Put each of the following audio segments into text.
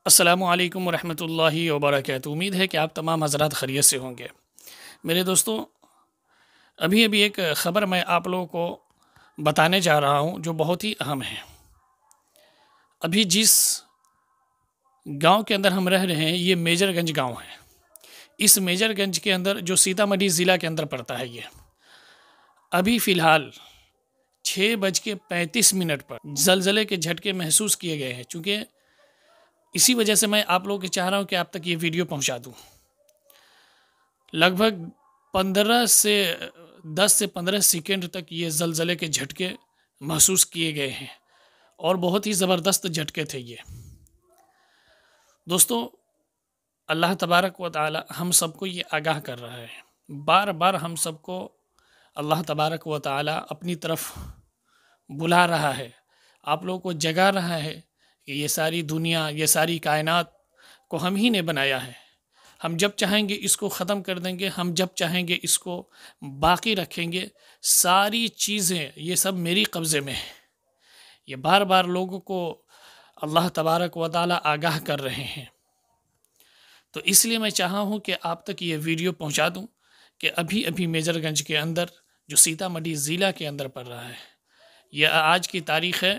السلام علیکم ورحمۃ اللہ وبرکاتہ۔ امید ہے کہ آپ تمام حضرات خیریت سے ہوں گے۔ میرے دوستو، ابھی ایک خبر میں آپ لوگوں کو بتانے جا رہا ہوں جو بہت ہی اہم ہے۔ ابھی جس گاؤں کے اندر ہم رہ رہے ہیں یہ میجر گنج گاؤں ہے۔ اس میجر گنج کے اندر جو سیتامڑھی ضلع کے اندر پڑتا ہے، یہ ابھی فی الحال 6:35 پر زلزلے کے جھٹکے محسوس کیے گئے ہیں۔ چونکہ اسی وجہ سے میں آپ لوگوں کے چاہ رہا ہوں کہ آپ تک یہ ویڈیو پہنچا دوں۔ لگ بھگ 10 سے 15 سیکنڈ تک یہ زلزلے کے جھٹکے محسوس کیے گئے ہیں اور بہت ہی زبردست جھٹکے تھے یہ۔ دوستو، اللہ تبارک و تعالی ہم سب کو یہ آگاہ کر رہا ہے، بار بار ہم سب کو اللہ تبارک و تعالی اپنی طرف بلا رہا ہے، آپ لوگوں کو جگا رہا ہے کہ یہ ساری دنیا، یہ ساری کائنات کو ہم ہی نے بنایا ہے۔ ہم جب چاہیں گے اس کو ختم کر دیں گے، ہم جب چاہیں گے اس کو باقی رکھیں گے۔ ساری چیزیں یہ سب میری قبضے میں ہیں۔ یہ بار بار لوگوں کو اللہ تبارک و تعالی آگاہ کر رہے ہیں۔ تو اس لیے میں چاہا ہوں کہ آپ تک یہ ویڈیو پہنچا دوں کہ ابھی میجر گنج کے اندر جو سیتامڑھی ضلع کے اندر پڑ رہا ہے، یہ آج کی تاریخ ہے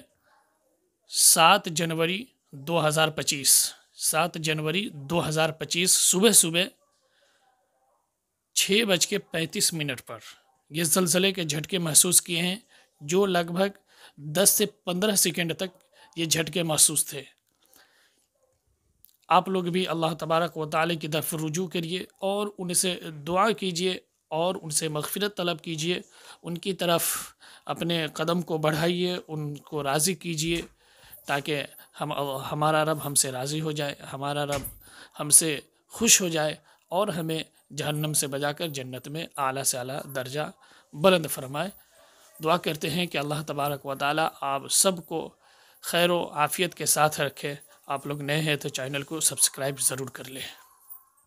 7 جنوری 2025۔ 7 جنوری 2025 صبح 6:35 پر یہ زلزلے کے جھٹکے محسوس کیے ہیں، جو لگ بھگ 10 سے 15 سیکنڈ تک یہ جھٹکے محسوس تھے۔ آپ لوگ بھی اللہ تبارک و تعالی کی طرف رجوع کریے اور ان سے دعا کیجیے اور ان سے مغفرت طلب کیجیے، ان کی طرف اپنے قدم کو بڑھائیے، ان کو راضی کیجیے، تاکہ ہمارا رب ہم سے راضی ہو جائے، ہمارا رب ہم سے خوش ہو جائے اور ہمیں جہنم سے بچا کر جنت میں اعلیٰ سے اعلیٰ درجہ بلند فرمائے۔ دعا کرتے ہیں کہ اللہ تبارک و تعالی آپ سب کو خیر و عافیت کے ساتھ رکھے۔ آپ لوگ نئے ہیں تو چینل کو سبسکرائب ضرور کر لیں۔